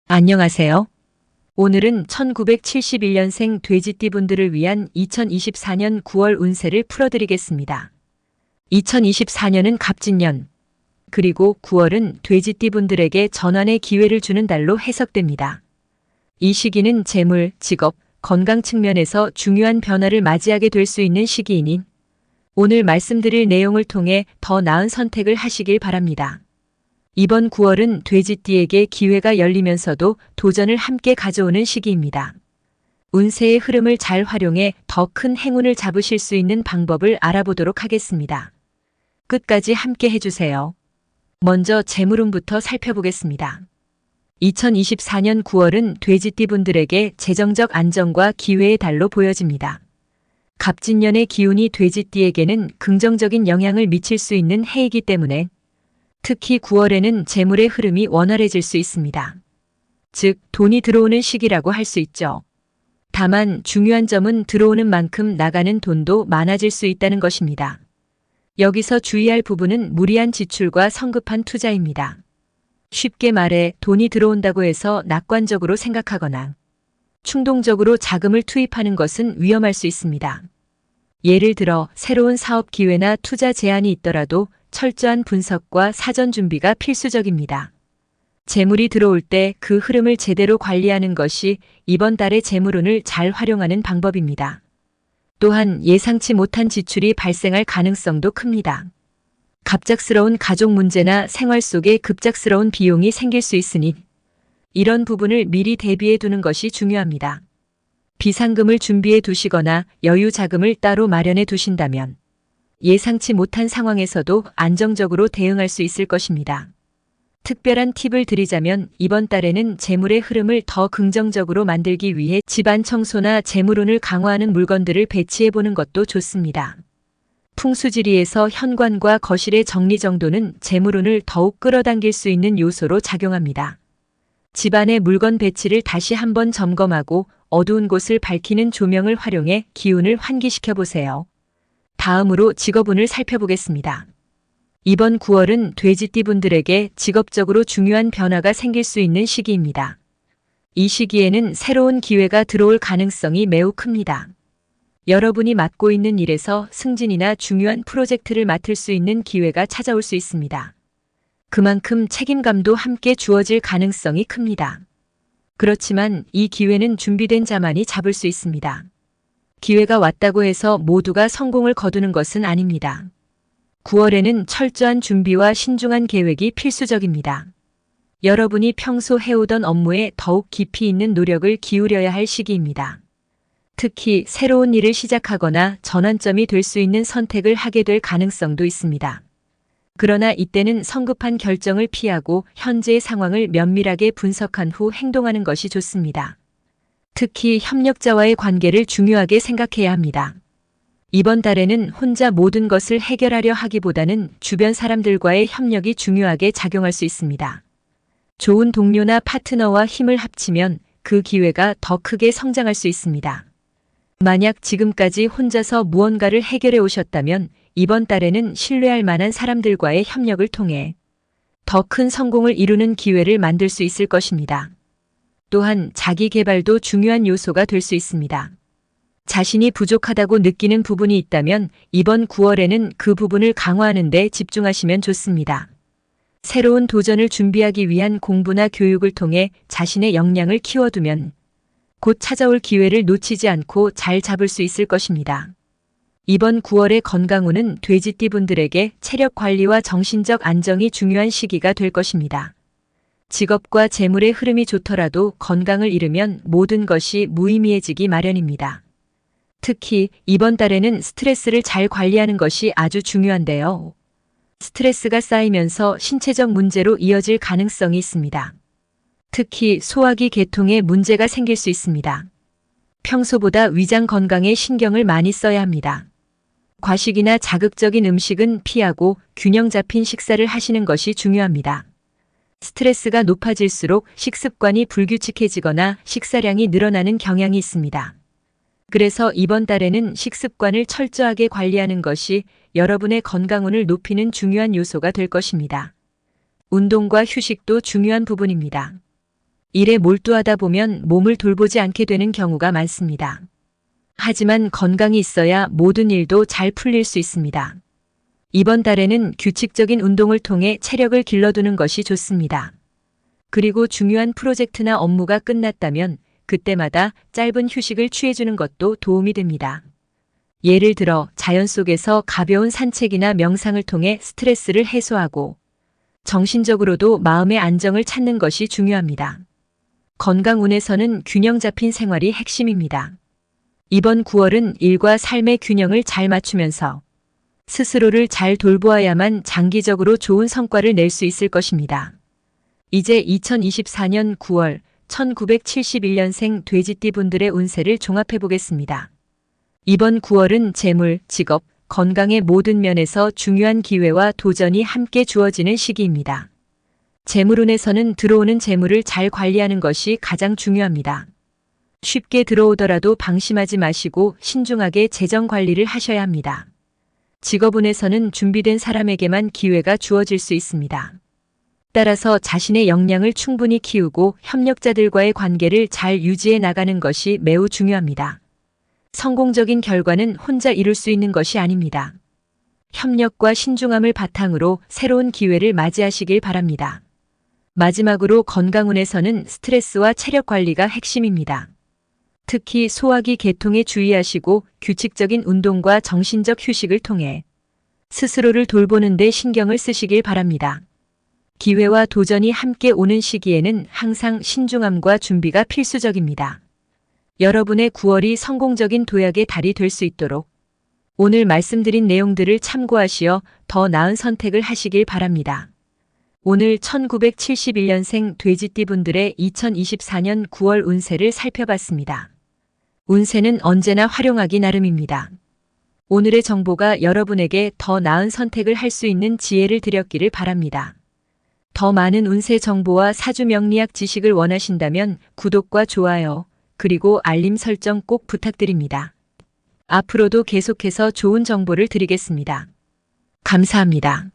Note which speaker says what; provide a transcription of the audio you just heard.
Speaker 1: 안녕하세요. 오늘은 1971년생 돼지띠분들을 위한 2024년 9월 운세를 풀어드리겠습니다. 2024년은 갑진년, 그리고 9월은 돼지띠분들에게 전환의 기회를 주는 달로 해석됩니다. 이 시기는 재물, 직업, 건강 측면에서 중요한 변화를 맞이하게 될 수 있는 시기이니 오늘 말씀드릴 내용을 통해 더 나은 선택을 하시길 바랍니다. 이번 9월은 돼지띠에게 기회가 열리면서도 도전을 함께 가져오는 시기입니다. 운세의 흐름을 잘 활용해 더 큰 행운을 잡으실 수 있는 방법을 알아보도록 하겠습니다. 끝까지 함께 해주세요. 먼저 재물운부터 살펴보겠습니다. 2024년 9월은 돼지띠분들에게 재정적 안정과 기회의 달로 보여집니다. 갑진년의 기운이 돼지띠에게는 긍정적인 영향을 미칠 수 있는 해이기 때문에 특히 9월에는 재물의 흐름이 원활해질 수 있습니다. 즉, 돈이 들어오는 시기라고 할 수 있죠. 다만 중요한 점은 들어오는 만큼 나가는 돈도 많아질 수 있다는 것입니다. 여기서 주의할 부분은 무리한 지출과 성급한 투자입니다. 쉽게 말해 돈이 들어온다고 해서 낙관적으로 생각하거나 충동적으로 자금을 투입하는 것은 위험할 수 있습니다. 예를 들어 새로운 사업 기회나 투자 제안이 있더라도 철저한 분석과 사전 준비가 필수적입니다. 재물이 들어올 때 그 흐름을 제대로 관리하는 것이 이번 달의 재물운을 잘 활용하는 방법입니다. 또한 예상치 못한 지출이 발생할 가능성도 큽니다. 갑작스러운 가족 문제나 생활 속에 급작스러운 비용이 생길 수 있으니 이런 부분을 미리 대비해 두는 것이 중요합니다. 비상금을 준비해 두시거나 여유 자금을 따로 마련해 두신다면 예상치 못한 상황에서도 안정적으로 대응할 수 있을 것입니다. 특별한 팁을 드리자면 이번 달에는 재물의 흐름을 더 긍정적으로 만들기 위해 집안 청소나 재물운을 강화하는 물건들을 배치해 보는 것도 좋습니다. 풍수지리에서 현관과 거실의 정리정돈은 재물운을 더욱 끌어당길 수 있는 요소로 작용합니다. 집안의 물건 배치를 다시 한번 점검하고 어두운 곳을 밝히는 조명을 활용해 기운을 환기시켜 보세요. 다음으로 직업운을 살펴보겠습니다. 이번 9월은 돼지띠분들에게 직업적으로 중요한 변화가 생길 수 있는 시기입니다. 이 시기에는 새로운 기회가 들어올 가능성이 매우 큽니다. 여러분이 맡고 있는 일에서 승진이나 중요한 프로젝트를 맡을 수 있는 기회가 찾아올 수 있습니다. 그만큼 책임감도 함께 주어질 가능성이 큽니다. 그렇지만 이 기회는 준비된 자만이 잡을 수 있습니다. 기회가 왔다고 해서 모두가 성공을 거두는 것은 아닙니다. 9월에는 철저한 준비와 신중한 계획이 필수적입니다. 여러분이 평소 해오던 업무에 더욱 깊이 있는 노력을 기울여야 할 시기입니다. 특히 새로운 일을 시작하거나 전환점이 될 수 있는 선택을 하게 될 가능성도 있습니다. 그러나 이때는 성급한 결정을 피하고 현재의 상황을 면밀하게 분석한 후 행동하는 것이 좋습니다. 특히 협력자와의 관계를 중요하게 생각해야 합니다. 이번 달에는 혼자 모든 것을 해결하려 하기보다는 주변 사람들과의 협력이 중요하게 작용할 수 있습니다. 좋은 동료나 파트너와 힘을 합치면 그 기회가 더 크게 성장할 수 있습니다. 만약 지금까지 혼자서 무언가를 해결해 오셨다면 이번 달에는 신뢰할 만한 사람들과의 협력을 통해 더 큰 성공을 이루는 기회를 만들 수 있을 것입니다. 또한 자기 개발도 중요한 요소가 될 수 있습니다. 자신이 부족하다고 느끼는 부분이 있다면 이번 9월에는 그 부분을 강화하는 데 집중하시면 좋습니다. 새로운 도전을 준비하기 위한 공부나 교육을 통해 자신의 역량을 키워두면 곧 찾아올 기회를 놓치지 않고 잘 잡을 수 있을 것입니다. 이번 9월의 건강운은 돼지띠분들에게 체력 관리와 정신적 안정이 중요한 시기가 될 것입니다. 직업과 재물의 흐름이 좋더라도 건강을 잃으면 모든 것이 무의미해지기 마련입니다. 특히 이번 달에는 스트레스를 잘 관리하는 것이 아주 중요한데요. 스트레스가 쌓이면서 신체적 문제로 이어질 가능성이 있습니다. 특히 소화기 계통에 문제가 생길 수 있습니다. 평소보다 위장 건강에 신경을 많이 써야 합니다. 과식이나 자극적인 음식은 피하고 균형 잡힌 식사를 하시는 것이 중요합니다. 스트레스가 높아질수록 식습관이 불규칙해지거나 식사량이 늘어나는 경향이 있습니다. 그래서 이번 달에는 식습관을 철저하게 관리하는 것이 여러분의 건강운을 높이는 중요한 요소가 될 것입니다. 운동과 휴식도 중요한 부분입니다. 일에 몰두하다 보면 몸을 돌보지 않게 되는 경우가 많습니다. 하지만 건강이 있어야 모든 일도 잘 풀릴 수 있습니다. 이번 달에는 규칙적인 운동을 통해 체력을 길러두는 것이 좋습니다. 그리고 중요한 프로젝트나 업무가 끝났다면 그때마다 짧은 휴식을 취해주는 것도 도움이 됩니다. 예를 들어 자연 속에서 가벼운 산책이나 명상을 통해 스트레스를 해소하고 정신적으로도 마음의 안정을 찾는 것이 중요합니다. 건강운에서는 균형 잡힌 생활이 핵심입니다. 이번 9월은 일과 삶의 균형을 잘 맞추면서 스스로를 잘 돌보아야만 장기적으로 좋은 성과를 낼 수 있을 것입니다. 이제 2024년 9월 1971년생 돼지띠 분들의 운세를 종합해 보겠습니다. 이번 9월은 재물, 직업, 건강의 모든 면에서 중요한 기회와 도전이 함께 주어지는 시기입니다. 재물운에서는 들어오는 재물을 잘 관리하는 것이 가장 중요합니다. 쉽게 들어오더라도 방심하지 마시고 신중하게 재정 관리를 하셔야 합니다. 직업운에서는 준비된 사람에게만 기회가 주어질 수 있습니다. 따라서 자신의 역량을 충분히 키우고 협력자들과의 관계를 잘 유지해 나가는 것이 매우 중요합니다. 성공적인 결과는 혼자 이룰 수 있는 것이 아닙니다. 협력과 신중함을 바탕으로 새로운 기회를 맞이하시길 바랍니다. 마지막으로 건강운에서는 스트레스와 체력 관리가 핵심입니다. 특히 소화기 계통에 주의하시고 규칙적인 운동과 정신적 휴식을 통해 스스로를 돌보는 데 신경을 쓰시길 바랍니다. 기회와 도전이 함께 오는 시기에는 항상 신중함과 준비가 필수적입니다. 여러분의 9월이 성공적인 도약의 달이 될 수 있도록 오늘 말씀드린 내용들을 참고하시어 더 나은 선택을 하시길 바랍니다. 오늘 1971년생 돼지띠 분들의 2024년 9월 운세를 살펴봤습니다. 운세는 언제나 활용하기 나름입니다. 오늘의 정보가 여러분에게 더 나은 선택을 할 수 있는 지혜를 드렸기를 바랍니다. 더 많은 운세 정보와 사주 명리학 지식을 원하신다면 구독과 좋아요, 그리고 알림 설정 꼭 부탁드립니다. 앞으로도 계속해서 좋은 정보를 드리겠습니다. 감사합니다.